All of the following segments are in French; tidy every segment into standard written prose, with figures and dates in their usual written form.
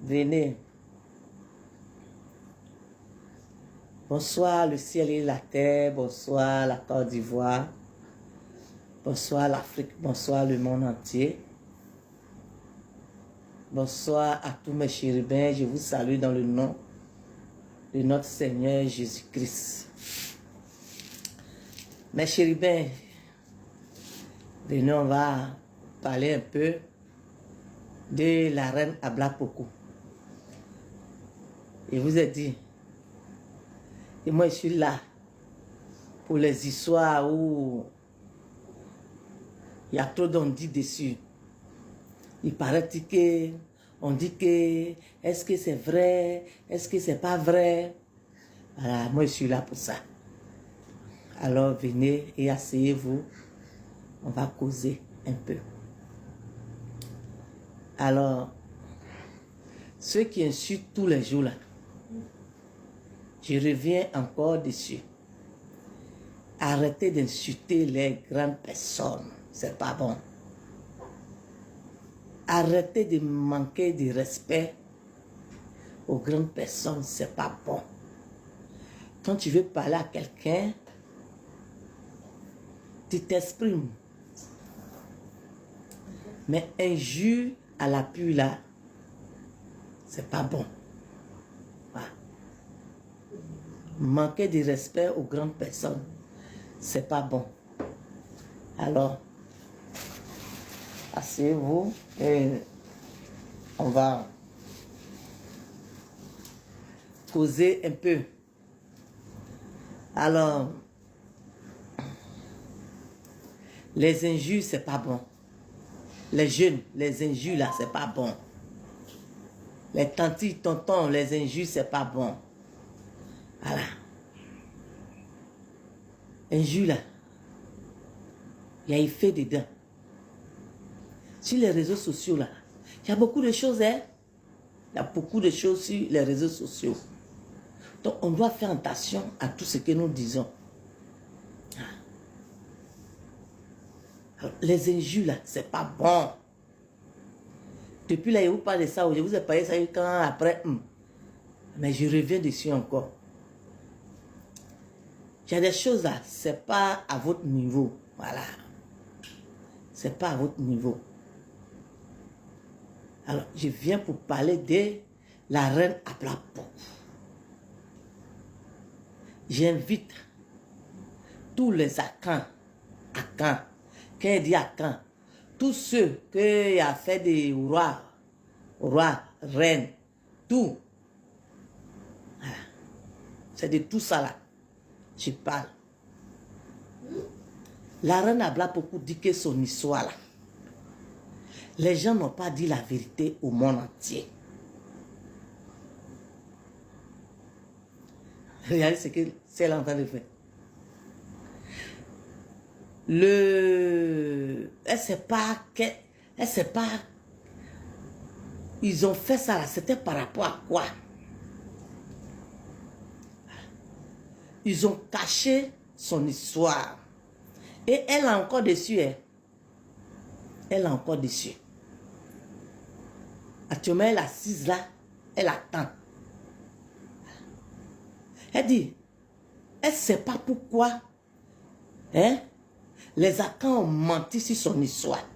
Venez. Bonsoir le ciel et la terre, bonsoir la Côte d'Ivoire, bonsoir l'Afrique, bonsoir le monde entier. Bonsoir à tous mes chérubins, je vous salue dans le nom de notre Seigneur Jésus-Christ. Mes chérubins, venez, on va parler un peu de la reine Ablapoko. Je vous ai dit, et moi je suis là pour les histoires où il y a trop d'on-dit dessus. Il paraît que on dit que est-ce que c'est vrai, est-ce que c'est pas vrai. Voilà, moi je suis là pour ça. Alors venez et asseyez-vous, on va causer un peu. Alors, ceux qui insultent tous les jours là, je reviens encore dessus. Arrêtez d'insulter les grandes personnes, c'est pas bon. Arrêtez de manquer de respect aux grandes personnes, c'est pas bon. Quand tu veux parler à quelqu'un, tu t'exprimes. Mais injure à l'appui là, c'est pas bon. Voilà. Manquer de respect aux grandes personnes, c'est pas bon. Alors, asseyez-vous et on va causer un peu. Alors, les injures, c'est pas bon. Les jeunes, les injures là, c'est pas bon. Les tantis, tontons, les injures, c'est pas bon. Voilà. Injures là, il y a effet dedans. Sur les réseaux sociaux là, il y a beaucoup de choses, hein. Il y a beaucoup de choses sur les réseaux sociaux. Donc on doit faire attention à tout ce que nous disons. Alors, les injures là, c'est pas bon. Depuis là, je vous parle de ça, je vous ai parlé de ça quand après. Mais je reviens dessus encore. Il y a des choses là, c'est pas à votre niveau. Voilà. C'est pas à votre niveau. Alors, je viens pour parler de la reine Ablapoko. J'invite tous les Akans, quand il dit Akans, tous ceux qui ont fait des rois, reines, tout. Voilà. C'est de tout ça là. Je parle. La reine Ablapoko dit que son histoire là, les gens n'ont pas dit la vérité au monde entier. Regardez ce que c'est en train de faire. Elle sait pas, ils ont fait ça là, c'était par rapport à quoi? Ils ont caché son histoire. Et elle a encore dessus, hein. Elle a encore dessus. Actuellement, elle est assise là, elle attend. Elle dit, elle ne sait pas pourquoi, hein, les Akans ont menti sur son histoire.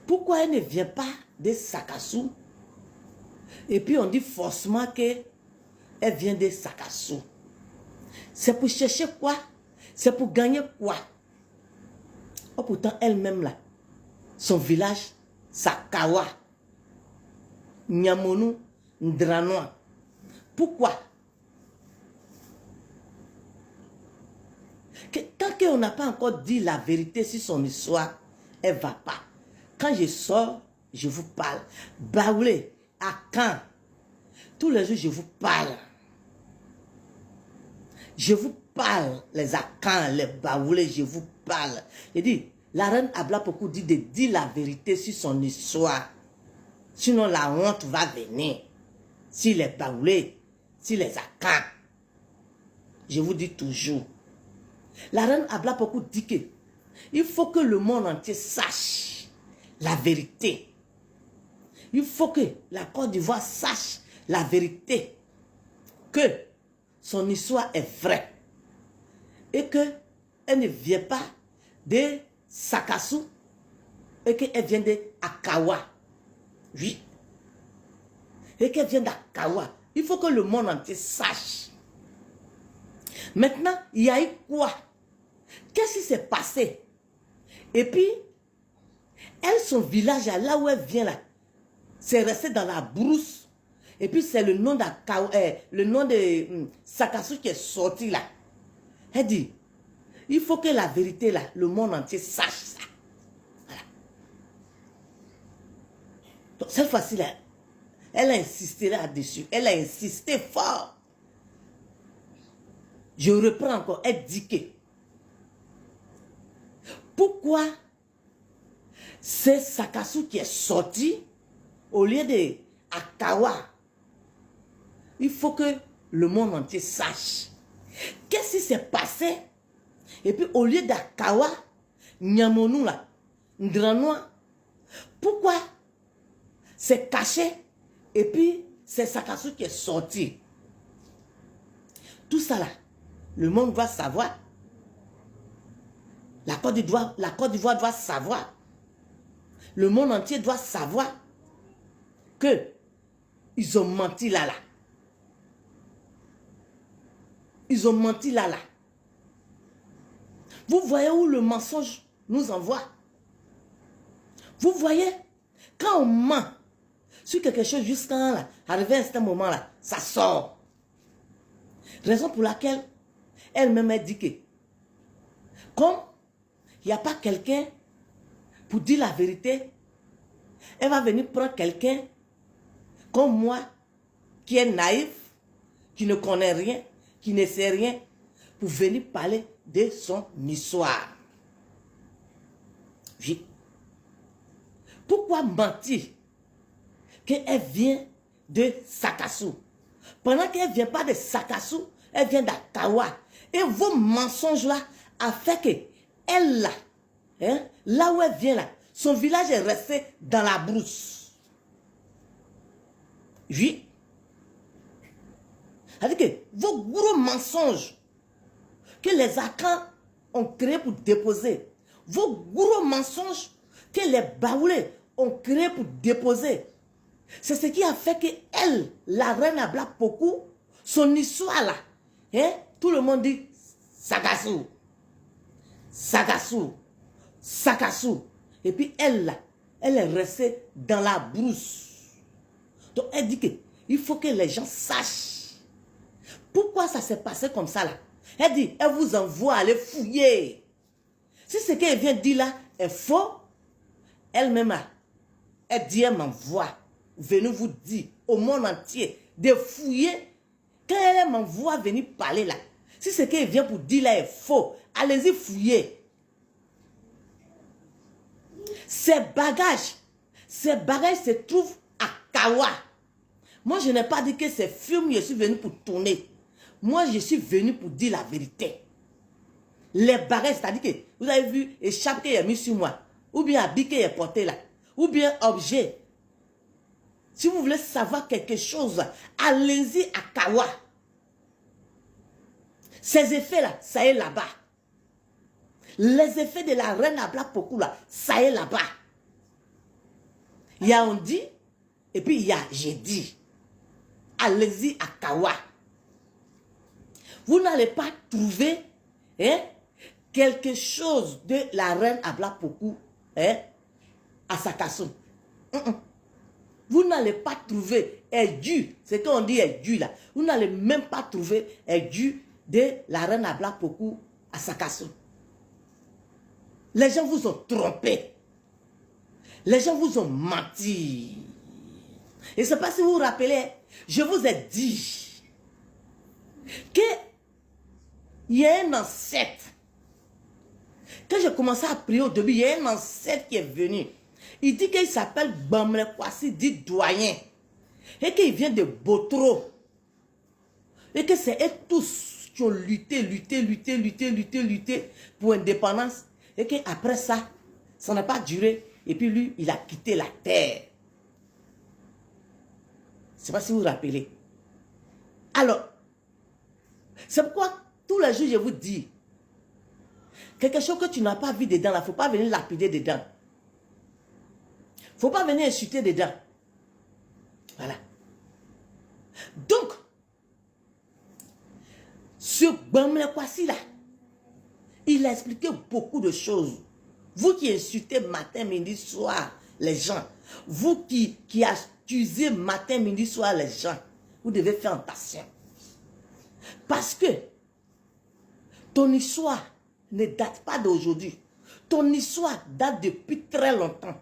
Pourquoi elle ne vient pas de Sakassou? Et puis on dit forcément qu'elle vient de Sakassou. C'est pour chercher quoi? C'est pour gagner quoi? Oh, pourtant, elle-même là, son village, Sakawa, Nyamonu, Ndranoa. Pourquoi? Tant qu'on n'a pas encore dit la vérité sur son histoire, elle ne va pas. Quand je sors, je vous parle. Baoulé, Akan, tous les jours, je vous parle. Je vous parle, les Akans, les Baoulés, je vous parle. Je dis, la reine Ablapoko dit de dire la vérité sur son histoire. Sinon, la honte va venir. Si les Baoulés, si les Akans. Je vous dis toujours. La reine Ablapoko dit que il faut que le monde entier sache la vérité. Il faut que la Côte d'Ivoire sache la vérité, que son histoire est vraie et qu'elle ne vient pas de Sakassou et qu'elle vient de Akawa. Oui. Et qu'elle vient d'Akawa. Il faut que le monde entier sache. Maintenant, il y a eu quoi? Qu'est-ce qui s'est passé? Et puis, elle, son village, là où elle vient, là, c'est resté dans la brousse. Et puis, c'est le nom d'Akawa, le nom de Sakassou qui est sorti là. Elle dit, il faut que la vérité, là, le monde entier sache ça. Voilà. Donc, cette fois-ci, là, elle a insisté là-dessus. Elle a insisté fort. Je reprends encore. Elle dit que pourquoi c'est Sakassou qui est sorti au lieu de Akawa? Il faut que le monde entier sache. Qu'est-ce qui s'est passé? Et puis au lieu d'Akawa, Nyamonou là, Ndranois, pourquoi c'est caché? Et puis c'est Sakassou qui est sorti. Tout ça là, le monde doit savoir. La Côte d'Ivoire doit savoir. Le monde entier doit savoir que ils ont menti là. Ils ont menti là. Vous voyez où le mensonge nous envoie? Vous voyez, quand on ment sur quelque chose jusqu'à là, arrivé à ce moment-là, ça sort. Raison pour laquelle elle-même a dit que, comme il n'y a pas quelqu'un pour dire la vérité, elle va venir prendre quelqu'un comme moi, qui est naïf, qui ne connaît rien, qui ne sait rien, pour venir parler de son histoire. Oui. Pourquoi mentir qu'elle vient de Sakassou? Pendant qu'elle ne vient pas de Sakassou, elle vient d'Akawa. Et vos mensonges là a fait que elle là, hein, là où elle vient là, son village est resté dans la brousse. Oui. C'est-à-dire que vos gros mensonges que les Akans ont créés pour déposer, vos gros mensonges que les Baoulés ont créés pour déposer, c'est ce qui a fait que elle, la reine Abla Pokou, son histoire là, hein, tout le monde dit Sakassou, Sakassou, Sakassou. Et puis elle là, elle est restée dans la brousse. Donc elle dit qu'il faut que les gens sachent pourquoi ça s'est passé comme ça là. Elle dit, elle vous envoie aller fouiller. Si ce qu'elle vient dire là est faux, elle-même là, elle dit, elle m'envoie. Venez vous dire au monde entier de fouiller. Quand elle m'envoie venir parler là, si ce qu'elle vient pour dire là est faux, allez-y fouiller. Ces bagages se trouvent à Kawa. Moi, je n'ai pas dit que c'est film, je suis venu pour tourner. Moi, je suis venu pour dire la vérité. Les bagages, c'est-à-dire que vous avez vu échappe qu'il a mis sur moi, ou bien habit qu'il a porté là, ou bien objet. Si vous voulez savoir quelque chose, allez-y à Kawa. Ces effets-là, ça est là-bas. Les effets de la reine Abla Pokou là, ça est là-bas. Il y a on dit, et puis il y a j'ai dit. Allez-y à Kawa. Vous n'allez pas trouver quelque chose de la reine Abla Pokou à Sakassou. Vous n'allez pas trouver un dû, c'est qu'on dit un dû là. Vous n'allez même pas trouver un dû de la reine Abla Pokou à Sakassou. Les gens vous ont trompé. Les gens vous ont menti. Et c'est pas si vous vous rappelez, je vous ai dit que il y a un ancêtre. Quand j'ai commencé à prier au début, il y a un ancêtre qui est venu. Il dit qu'il s'appelle Bamle Kwasi, dit doyen. Et qu'il vient de Botro. Et que c'est eux tous qui ont lutté pour l'indépendance. Et qu'après ça, ça n'a pas duré. Et puis lui, il a quitté la terre. sais pas si vous vous rappelez. Alors, c'est pourquoi tous les jours je vous dis, quelque chose que tu n'as pas vu dedans, il ne faut pas venir lapider dedans. Il ne faut pas venir insulter dedans. Voilà. Donc, ce Bamle Kwasi là, il a expliqué beaucoup de choses. Vous qui insultez matin, midi, soir les gens, vous qui accusez matin, midi, soir les gens, vous devez faire attention. Parce que ton histoire ne date pas d'aujourd'hui. Ton histoire date depuis très longtemps.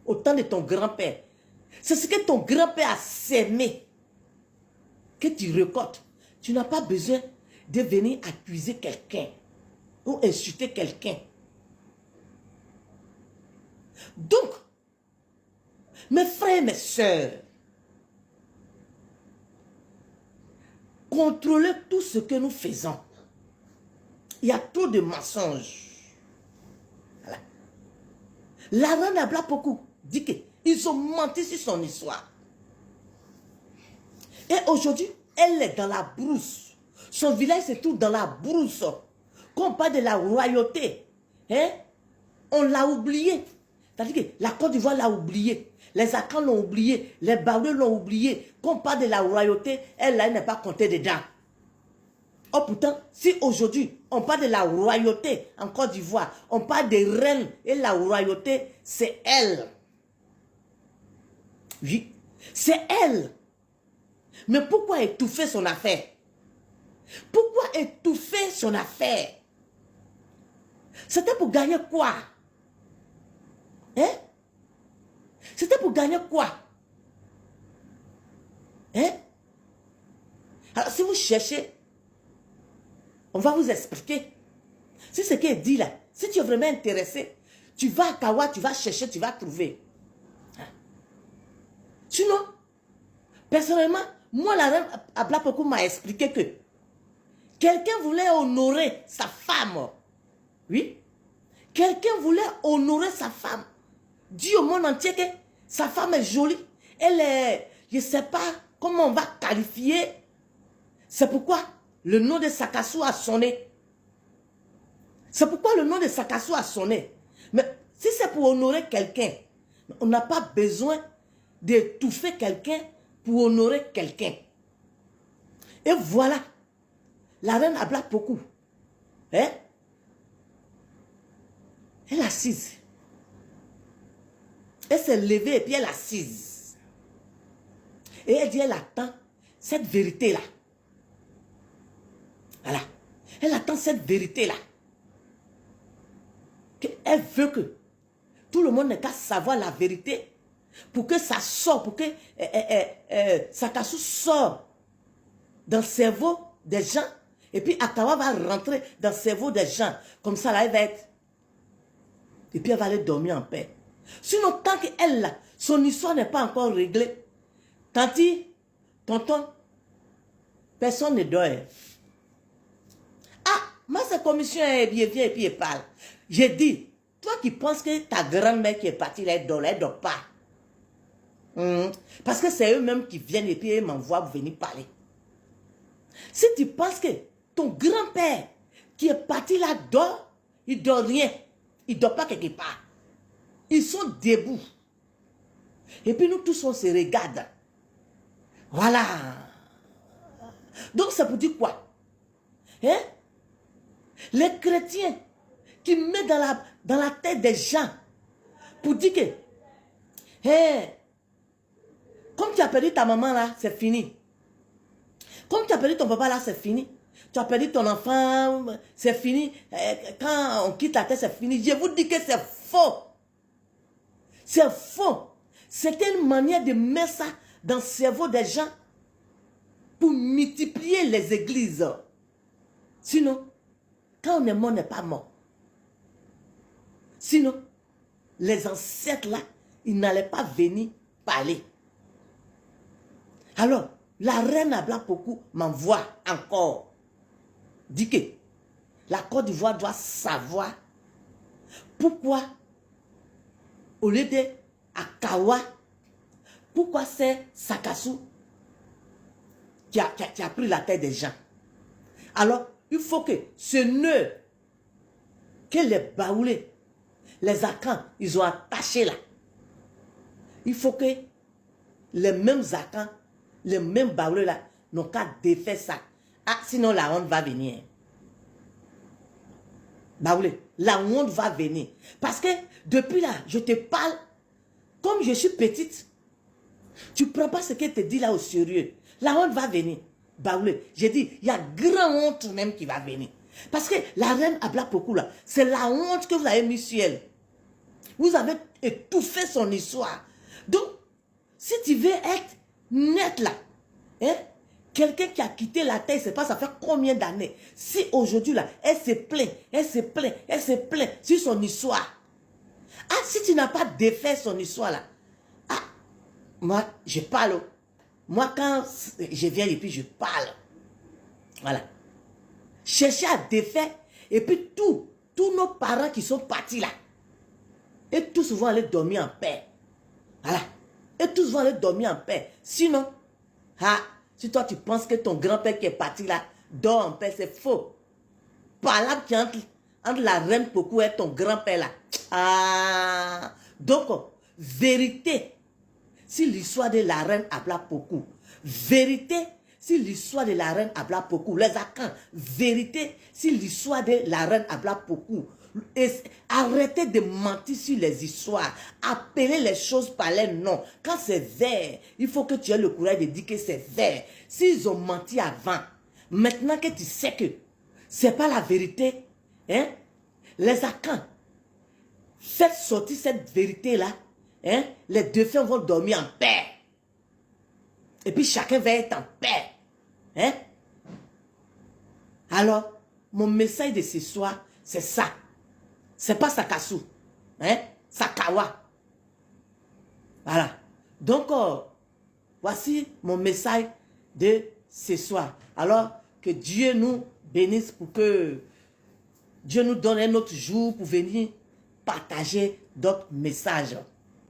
Au temps de ton grand-père. C'est ce que ton grand-père a sémé que tu récoltes. Tu n'as pas besoin de venir accuser quelqu'un ou insulter quelqu'un. Donc, mes frères et mes sœurs, contrôlez tout ce que nous faisons. Il y a trop de mensonges. Voilà. La reine Ablapoku dit qu'ils ont menti sur son histoire. Et aujourd'hui, elle est dans la brousse. Son village se trouve dans la brousse. Quand on parle de la royauté, hein, on l'a oublié. C'est-à-dire que la Côte d'Ivoire l'a oublié. Les Akans l'ont oublié. Les Baoulés l'ont oublié. Quand on parle de la royauté, elle n'est pas comptée dedans. Oh pourtant, si aujourd'hui, on parle de la royauté en Côte d'Ivoire, on parle des reines et la royauté, c'est elle. Oui, c'est elle. Mais pourquoi étouffer son affaire? Pourquoi étouffer son affaire? C'était pour gagner quoi? Hein? C'était pour gagner quoi? Hein? Alors, si vous cherchez, on va vous expliquer. Si ce qu'elle dit là, si tu es vraiment intéressé, tu vas à Kawa, tu vas chercher, tu vas trouver. Hein? Sinon, personnellement, moi, la reine Ablapoku m'a expliqué que quelqu'un voulait honorer sa femme. Oui. Quelqu'un voulait honorer sa femme. Dit au monde entier que sa femme est jolie. Elle est, je ne sais pas comment on va qualifier. C'est pourquoi le nom de Sakassou a sonné. C'est pourquoi le nom de Sakassou a sonné. Mais si c'est pour honorer quelqu'un, on n'a pas besoin d'étouffer quelqu'un pour honorer quelqu'un. Et voilà. La reine Ablapoku. Hein? Elle est assise. Elle s'est levée et puis elle est assise. Et elle dit, elle attend cette vérité-là. Voilà. Elle attend cette vérité-là. Elle veut que tout le monde n'ait qu'à savoir la vérité pour que ça sorte, pour que Sakassou sorte dans le cerveau des gens. Et puis Akawa va rentrer dans le cerveau des gens. Comme ça, là, elle va être. Et puis elle va aller dormir en paix. Sinon, tant qu'elle, là, son histoire n'est pas encore réglée. Tanti, tonton, personne ne dort. Ah, moi, cette commission est bien, et puis elle parle. J'ai dit, toi qui penses que ta grand-mère qui est partie, là, elle dort pas. Parce que c'est eux-mêmes qui viennent et puis ils m'envoient venir parler. Si tu penses que ton grand-père qui est parti là dort, il dort rien. Il ne dort pas quelque part. Ils sont debout. Et puis nous tous, on se regarde. Voilà. Donc c'est pour dire quoi? Hein? Les chrétiens qui mettent dans la tête des gens pour dire que hey, comme tu as perdu ta maman là, c'est fini. Comme tu as perdu ton papa là, c'est fini. Tu as perdu ton enfant, c'est fini. Quand on quitte la terre, c'est fini. Je vous dis que c'est faux. C'est faux. C'était une manière de mettre ça dans le cerveau des gens pour multiplier les églises. Sinon, quand on est mort, on n'est pas mort. Sinon, les ancêtres là, ils n'allaient pas venir parler. Alors, la reine Ablapoku m'envoie encore. Dit que la Côte d'Ivoire doit savoir pourquoi, au lieu de Akawa, Pourquoi c'est Sakassou qui a pris la tête des gens? Alors, il faut que ce nœud que les Baoulés, les Akans, ils ont attaché là, il faut que les mêmes Akans, les mêmes Baoulés là, n'ont qu'à défaire ça. Ah, sinon la honte va venir. Baoulé, la honte va venir. Parce que depuis là, je te parle, comme je suis petite, tu ne prends pas ce qu'elle te dit là au sérieux. La honte va venir. Baoulé, j'ai dit, il y a grand honte même qui va venir. Parce que la reine Abla Pokou là, c'est la honte que vous avez mis sur elle. Vous avez étouffé son histoire. Donc, si tu veux être net là, hein, quelqu'un qui a quitté la terre, c'est pas ça fait combien d'années. Si aujourd'hui là, elle se plaint, elle se plaint, elle se plaint sur son histoire. Ah, si tu n'as pas défait son histoire là, ah, moi, je parle. Moi, quand je viens et puis je parle, voilà. Chercher à défaire, et puis tous nos parents qui sont partis là, et tous vont aller dormir en paix. Voilà. Et tous vont aller dormir en paix. Sinon, ah, si toi tu penses que ton grand-père qui est parti là, dort en paix, c'est faux. Par là, entre la reine Pokou et ton grand-père là. Ah, donc, vérité, si l'histoire de la reine Abla Pokou, vérité, si l'histoire de la reine Abla Pokou, les Akans, vérité, si l'histoire de la reine Abla Pokou, arrêtez de mentir sur les histoires, appelez les choses par les noms. Quand c'est vrai, il faut que tu aies le courage de dire que c'est vrai. S'ils ont menti avant, maintenant que tu sais que c'est pas la vérité, hein, les Akans, faites sortir cette vérité-là, hein, les défunts vont dormir en paix. Et puis chacun va être en paix. Hein? Alors, mon message de ce soir, c'est ça. C'est pas Sakassou. Hein? Sakawa. Voilà. Donc, voici mon message de ce soir. Alors, que Dieu nous bénisse pour que Dieu nous donne un autre jour pour venir partager d'autres messages.